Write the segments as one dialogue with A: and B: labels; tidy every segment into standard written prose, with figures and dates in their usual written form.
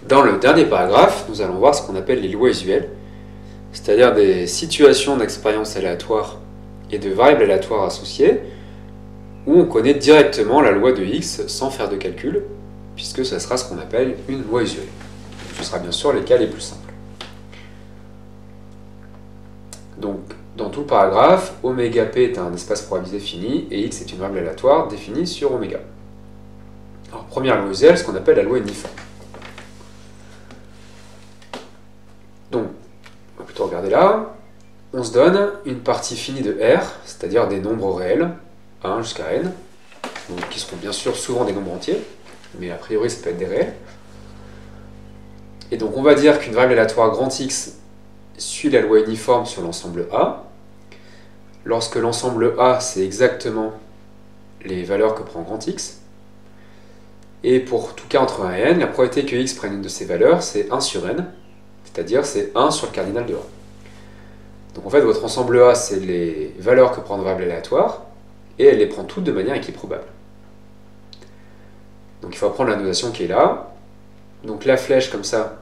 A: Dans le dernier paragraphe, nous allons voir ce qu'on appelle les lois usuelles, c'est-à-dire des situations d'expérience aléatoire et de variables aléatoires associées, où on connaît directement la loi de x sans faire de calcul, puisque ça sera ce qu'on appelle une loi usuelle. Ce sera bien sûr les cas les plus simples. Donc, dans tout le paragraphe, oméga p est un espace probabilisé fini et x est une variable aléatoire définie sur oméga. Alors, première loi usuelle, ce qu'on appelle la loi uniforme. Donc, on va plutôt regarder là. On se donne une partie finie de R, c'est-à-dire des nombres réels, 1 jusqu'à n, donc qui seront bien sûr souvent des nombres entiers, mais a priori ça peut être des réels. Et donc on va dire qu'une variable aléatoire grand X suit la loi uniforme sur l'ensemble A, lorsque l'ensemble A c'est exactement les valeurs que prend grand X, et pour tout cas entre 1 et n, la probabilité que X prenne une de ces valeurs c'est 1 sur n, c'est-à-dire c'est 1 sur le cardinal de A. Donc en fait votre ensemble A c'est les valeurs que prend une variable aléatoire, et elle les prend toutes de manière équiprobable. Donc il faut apprendre la notation qui est là. Donc la flèche comme ça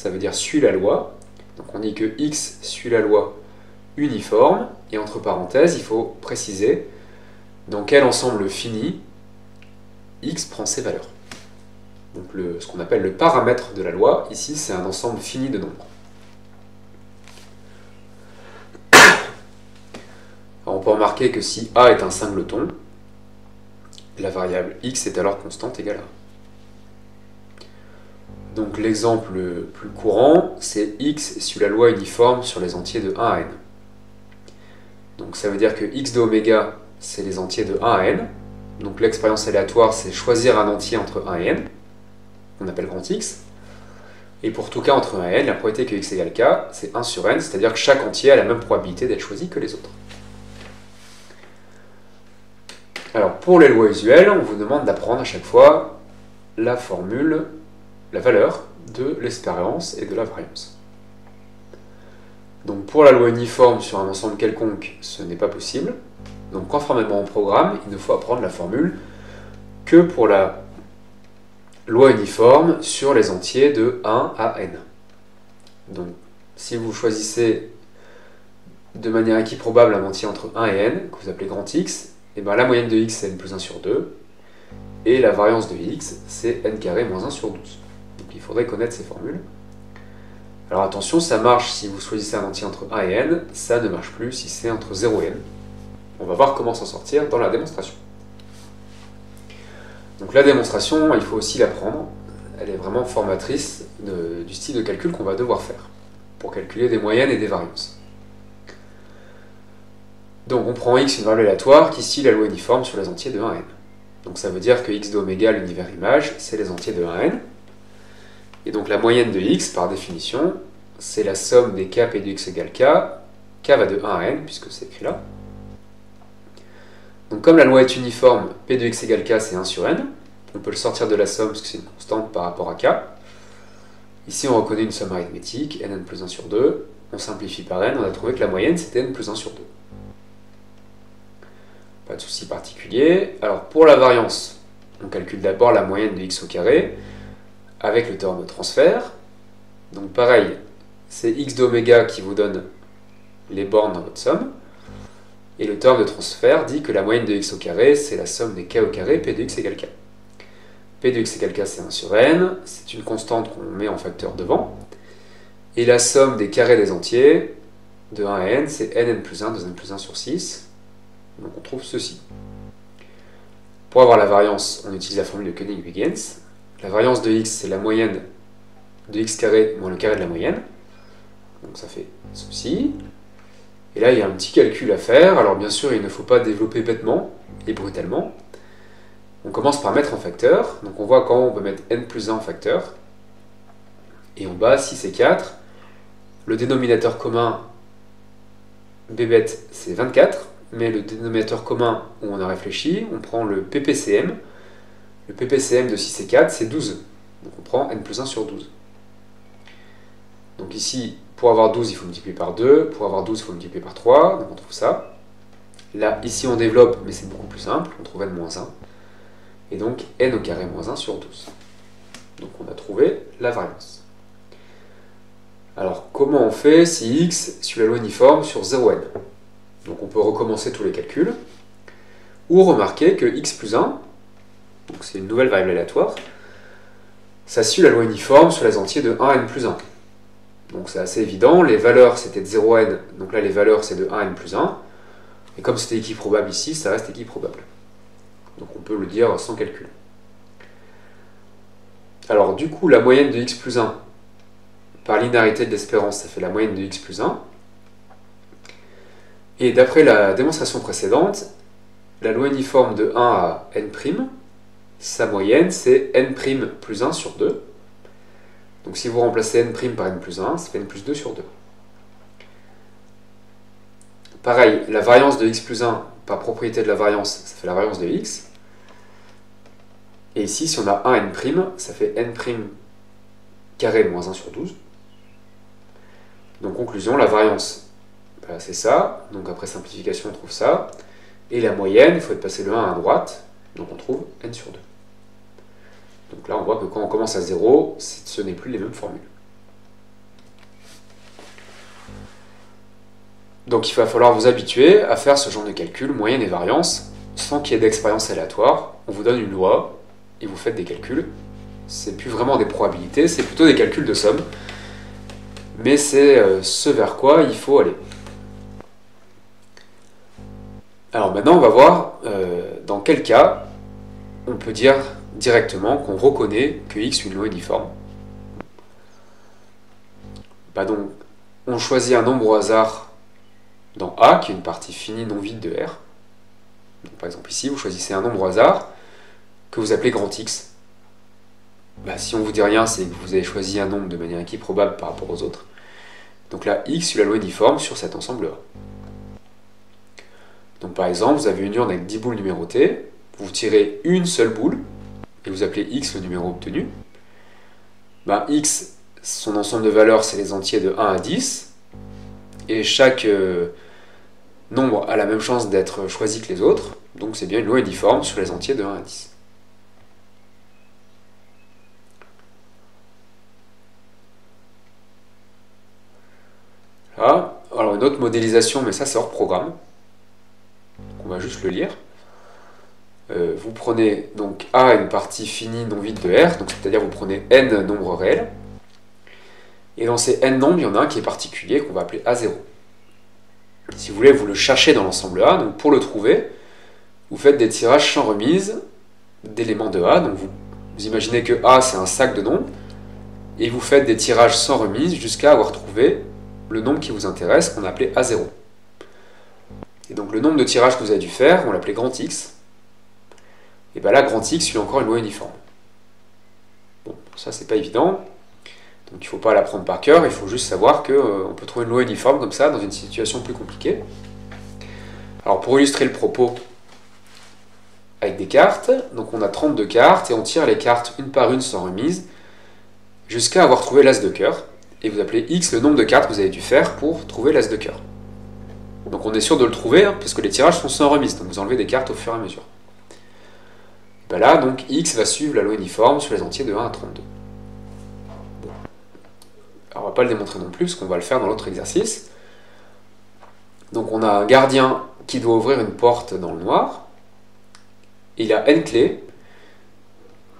A: veut dire suit la loi. Donc on dit que x suit la loi uniforme, et entre parenthèses, il faut préciser dans quel ensemble fini x prend ses valeurs. Donc ce qu'on appelle le paramètre de la loi, ici c'est un ensemble fini de nombres. Alors on peut remarquer que si a est un singleton, la variable x est alors constante égale à 1. Donc l'exemple le plus courant, c'est x suit la loi uniforme sur les entiers de 1 à n. Donc ça veut dire que x de oméga, c'est les entiers de 1 à n. Donc l'expérience aléatoire, c'est choisir un entier entre 1 et n, qu'on appelle grand X. Et pour tout cas entre 1 et n, la probabilité que x égale k, c'est 1 sur n, c'est-à-dire que chaque entier a la même probabilité d'être choisi que les autres. Alors pour les lois usuelles, on vous demande d'apprendre à chaque fois la formule, la valeur de l'espérance et de la variance. Donc pour la loi uniforme sur un ensemble quelconque, ce n'est pas possible. Donc conformément au programme, il ne faut apprendre la formule que pour la loi uniforme sur les entiers de 1 à n. Donc si vous choisissez de manière équiprobable un entier entre 1 et n, que vous appelez grand X, et bien la moyenne de x c'est n plus 1 sur 2, et la variance de x c'est n carré moins 1 sur 12. Donc il faudrait connaître ces formules. Alors attention, ça marche si vous choisissez un entier entre 1 et n, ça ne marche plus si c'est entre 0 et n. On va voir comment s'en sortir dans la démonstration. Donc la démonstration, il faut aussi l'apprendre, elle est vraiment formatrice du style de calcul qu'on va devoir faire, pour calculer des moyennes et des variances. Donc on prend x, une variable aléatoire, qui suit la loi uniforme sur les entiers de 1 à n. Donc ça veut dire que x de oméga, l'univers image, c'est les entiers de 1 à n. Et donc la moyenne de x, par définition, c'est la somme des k p de x égale k. K va de 1 à n, puisque c'est écrit là. Donc comme la loi est uniforme, p de x égale k, c'est 1 sur n. On peut le sortir de la somme, parce que c'est une constante par rapport à k. Ici on reconnaît une somme arithmétique, n plus 1 sur 2. On simplifie par n, on a trouvé que la moyenne c'était n plus 1 sur 2. Pas de souci particulier. Alors pour la variance, on calcule d'abord la moyenne de x au carré avec le théorème de transfert. Donc pareil, c'est x d'oméga qui vous donne les bornes dans votre somme. Et le théorème de transfert dit que la moyenne de x au carré, c'est la somme des k au carré, p de x égale k. P de x égale k, c'est 1 sur n. C'est une constante qu'on met en facteur devant. Et la somme des carrés des entiers, de 1 à n, c'est n plus 1, 2n plus 1 sur 6. Donc on trouve ceci. Pour avoir la variance, on utilise la formule de Koenig-Huygens. La variance de x, c'est la moyenne de x carré moins le carré de la moyenne. Donc ça fait ceci. Et là, il y a un petit calcul à faire. Alors bien sûr, il ne faut pas développer bêtement et brutalement. On commence par mettre en facteur. Donc on voit quand on peut mettre n plus 1 en facteur. Et en bas, 6 et 4. Le dénominateur commun, bébête, c'est 24. Mais le dénominateur commun où on a réfléchi, on prend le PPCM. Le PPCM de 6 et 4, c'est 12. Donc on prend n plus 1 sur 12. Donc ici, pour avoir 12, il faut multiplier par 2. Pour avoir 12, il faut multiplier par 3. Donc on trouve ça. Là, ici, on développe, mais c'est beaucoup plus simple. On trouve n moins 1. Et donc, n au carré moins 1 sur 12. Donc on a trouvé la variance. Alors comment on fait si x suit la loi uniforme sur 0n? Donc on peut recommencer tous les calculs, ou remarquer que x plus 1, donc c'est une nouvelle variable aléatoire, ça suit la loi uniforme sur les entiers de 1n plus 1. Donc c'est assez évident, les valeurs c'était de 0n, donc là les valeurs c'est de 1n plus 1, et comme c'était équiprobable ici, ça reste équiprobable. Donc on peut le dire sans calcul. Alors du coup, la moyenne de x plus 1, par linéarité de l'espérance, ça fait la moyenne de x plus 1. Et d'après la démonstration précédente, la loi uniforme de 1 à n', sa moyenne c'est n' plus 1 sur 2. Donc si vous remplacez n' par n plus 1, ça fait n plus 2 sur 2. Pareil, la variance de x plus 1, par propriété de la variance, ça fait la variance de x. Et ici, si on a 1 n', ça fait n' carré moins 1 sur 12. Donc conclusion, la variance, bah, c'est ça. Donc après simplification, on trouve ça. Et la moyenne, il faut passer le 1 à droite. Donc on trouve n sur 2. Donc là, on voit que quand on commence à 0, ce n'est plus les mêmes formules. Donc il va falloir vous habituer à faire ce genre de calcul, moyenne et variance, sans qu'il y ait d'expérience aléatoire. On vous donne une loi, et vous faites des calculs. C'est plus vraiment des probabilités, c'est plutôt des calculs de somme. Mais c'est ce vers quoi il faut aller. Alors maintenant, on va voir dans quel cas on peut dire directement qu'on reconnaît que x est une loi uniforme. Bah donc, on choisit un nombre au hasard dans A, qui est une partie finie non vide de R. Donc, par exemple ici, vous choisissez un nombre au hasard que vous appelez grand X. Bah, si on vous dit rien, c'est que vous avez choisi un nombre de manière équiprobable par rapport aux autres. Donc là, X suit la loi uniforme sur cet ensemble A. Donc par exemple, vous avez une urne avec 10 boules numérotées, vous tirez une seule boule, et vous appelez X le numéro obtenu. Bah, X, son ensemble de valeurs, c'est les entiers de 1 à 10, et chaque nombre a la même chance d'être choisi que les autres, donc c'est bien une loi uniforme sur les entiers de 1 à 10. Là, alors une autre modélisation, mais ça c'est hors programme, donc on va juste le lire. Vous prenez donc A une partie finie non vide de R, donc c'est-à-dire vous prenez n nombres réels, et dans ces n nombres, il y en a un qui est particulier qu'on va appeler A0. Si vous voulez, vous le cherchez dans l'ensemble A, donc pour le trouver, vous faites des tirages sans remise d'éléments de A, donc vous imaginez que A c'est un sac de nombres, et vous faites des tirages sans remise jusqu'à avoir trouvé le nombre qui vous intéresse, qu'on a appelé A0. Et donc le nombre de tirages que vous avez dû faire, on l'appelait grand X, et bien là, grand X suit encore une loi uniforme. Bon, ça c'est pas évident, donc il ne faut pas l'apprendre par cœur, il faut juste savoir qu'on peut trouver une loi uniforme comme ça dans une situation plus compliquée. Alors pour illustrer le propos avec des cartes, donc on a 32 cartes et on tire les cartes une par une sans remise jusqu'à avoir trouvé l'as de cœur, et vous appelez X le nombre de cartes que vous avez dû faire pour trouver l'as de cœur. Donc on est sûr de le trouver, hein, parce que les tirages sont sans remise, donc vous enlevez des cartes au fur et à mesure. Ben là, donc, X va suivre la loi uniforme sur les entiers de 1 à 32. Bon. Alors, on ne va pas le démontrer non plus, parce qu'on va le faire dans l'autre exercice. Donc, on a un gardien qui doit ouvrir une porte dans le noir. Il a n clés.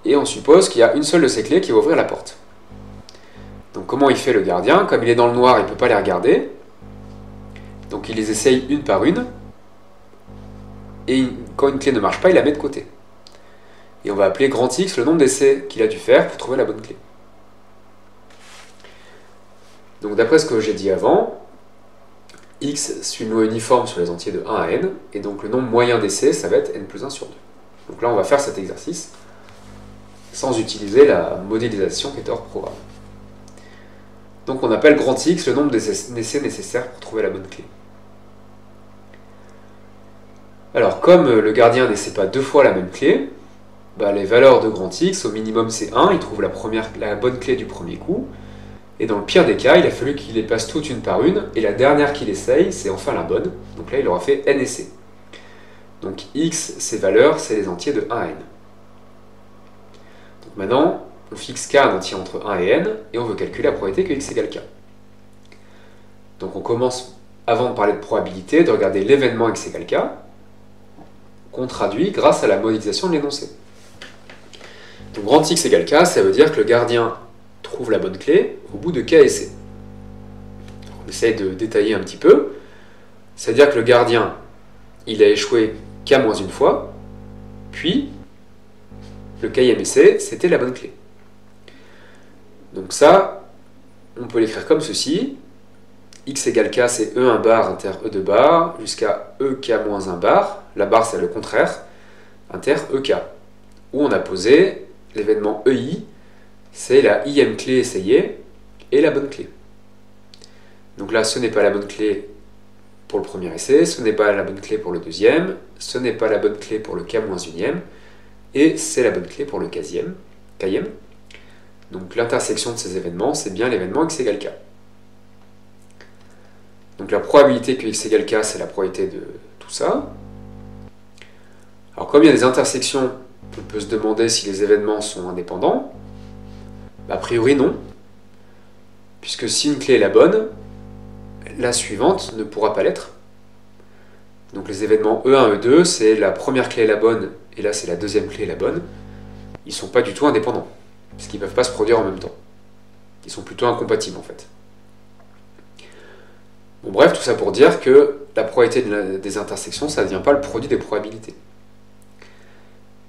A: Et on suppose qu'il y a une seule de ces clés qui va ouvrir la porte. Donc, comment il fait le gardien? Comme il est dans le noir, il ne peut pas les regarder. Donc, il les essaye une par une. Et quand une clé ne marche pas, il la met de côté. Et on va appeler grand X le nombre d'essais qu'il a dû faire pour trouver la bonne clé. Donc d'après ce que j'ai dit avant, X suit une loi uniforme sur les entiers de 1 à n, et donc le nombre moyen d'essais, ça va être n plus 1 sur 2. Donc là, on va faire cet exercice sans utiliser la modélisation qui est hors programme. Donc on appelle grand X le nombre d'essais nécessaires pour trouver la bonne clé. Alors comme le gardien n'essaie pas deux fois la même clé, bah, les valeurs de grand X, au minimum c'est 1, il trouve la bonne clé du premier coup, et dans le pire des cas, il a fallu qu'il les passe toutes une par une, et la dernière qu'il essaye, c'est enfin la bonne, donc là il aura fait n essais. Donc X, ces valeurs, c'est les entiers de 1 à n. Donc maintenant, on fixe k un entier entre 1 et n, et on veut calculer la probabilité que x égale k. Donc on commence, avant de parler de probabilité, de regarder l'événement x égale k, qu'on traduit grâce à la modélisation de l'énoncé. Donc grand X égale K, ça veut dire que le gardien trouve la bonne clé au bout de K essais. On essaye de détailler un petit peu. C'est-à-dire que le gardien, il a échoué K moins une fois, puis le Kème essai, c'était la bonne clé. Donc ça, on peut l'écrire comme ceci. X égale K, c'est E1 bar inter E2 bar, jusqu'à EK moins 1 bar. La barre, c'est le contraire, inter EK. Où on a posé l'événement EI, c'est la ième clé essayée et la bonne clé. Donc là, ce n'est pas la bonne clé pour le premier essai, ce n'est pas la bonne clé pour le deuxième, ce n'est pas la bonne clé pour le K-1e, et c'est la bonne clé pour le Kème. Donc l'intersection de ces événements, c'est bien l'événement x égale K. Donc la probabilité que x égale K, c'est la probabilité de tout ça. Alors comme il y a des intersections, on peut se demander si les événements sont indépendants. A priori non, puisque si une clé est la bonne, la suivante ne pourra pas l'être. Donc les événements E1, E2, c'est la première clé est la bonne, et là c'est la deuxième clé est la bonne. Ils ne sont pas du tout indépendants, puisqu'ils ne peuvent pas se produire en même temps. Ils sont plutôt incompatibles en fait. Bon bref, tout ça pour dire que la probabilité des intersections, ça ne devient pas le produit des probabilités.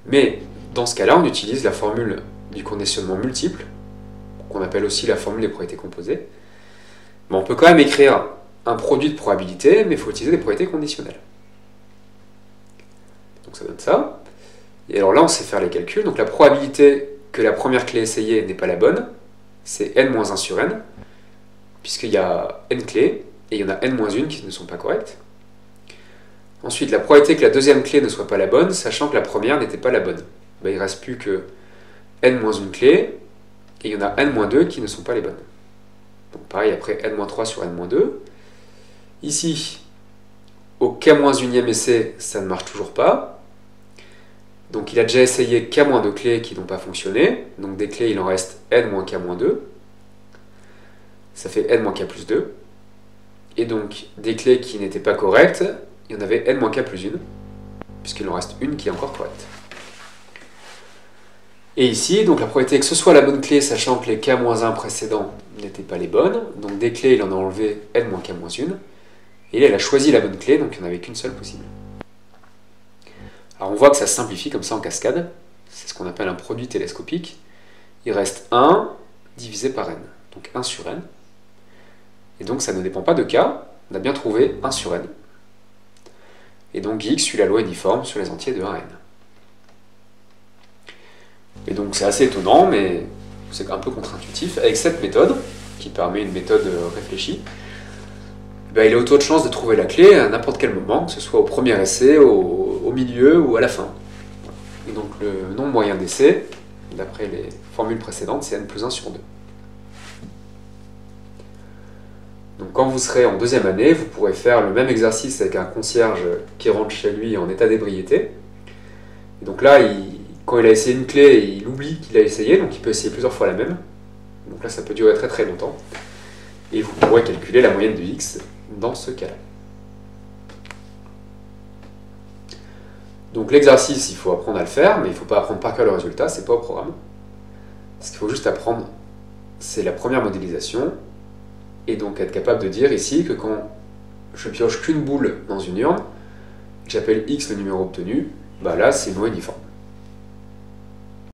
A: Mais dans ce cas-là, on utilise la formule du conditionnement multiple, qu'on appelle aussi la formule des probabilités composées. Mais on peut quand même écrire un produit de probabilité, mais il faut utiliser des probabilités conditionnelles. Donc ça donne ça. Et alors là, on sait faire les calculs. Donc la probabilité que la première clé essayée n'est pas la bonne, c'est n-1 sur n, puisqu'il y a n clés, et il y en a n-1 qui ne sont pas correctes. Ensuite, la probabilité que la deuxième clé ne soit pas la bonne, sachant que la première n'était pas la bonne. Ben, il ne reste plus que n-1 clé, et il y en a n-2 qui ne sont pas les bonnes. Donc pareil, après n-3 sur n-2. Ici, au k-1e essai, ça ne marche toujours pas. Donc il a déjà essayé k-2 clés qui n'ont pas fonctionné. Donc des clés, il en reste n-k-2. Ça fait n-k plus 2. Et donc des clés qui n'étaient pas correctes, il y en avait n-k plus 1, puisqu'il en reste une qui est encore correcte. Et ici, donc la probabilité que ce soit la bonne clé, sachant que les k-1 précédents n'étaient pas les bonnes, donc des clés, il en a enlevé n-k-1, et là, il a choisi la bonne clé, donc il n'y en avait qu'une seule possible. Alors on voit que ça se simplifie comme ça en cascade, c'est ce qu'on appelle un produit télescopique. Il reste 1 divisé par n, donc 1 sur n. Et donc ça ne dépend pas de k, on a bien trouvé 1 sur n. Et donc x suit la loi uniforme sur les entiers de 1 à n. Et donc c'est assez étonnant, mais c'est un peu contre-intuitif. Avec cette méthode, qui permet une méthode réfléchie, ben, il a autant de chances de trouver la clé à n'importe quel moment, que ce soit au premier essai, au milieu ou à la fin. Et donc le nombre moyen d'essais, d'après les formules précédentes, c'est n plus 1 sur 2. Donc quand vous serez en deuxième année, vous pourrez faire le même exercice avec un concierge qui rentre chez lui en état d'ébriété. Et donc là, quand il a essayé une clé, il oublie qu'il a essayé, donc il peut essayer plusieurs fois la même. Donc là, ça peut durer très très longtemps. Et vous pourrez calculer la moyenne de x dans ce cas-là. Donc l'exercice, il faut apprendre à le faire, mais il ne faut pas apprendre par cœur le résultat, c'est pas au programme. Ce qu'il faut juste apprendre, c'est la première modélisation, et donc être capable de dire ici que quand je pioche qu'une boule dans une urne, que j'appelle x le numéro obtenu, bah là c'est non uniforme.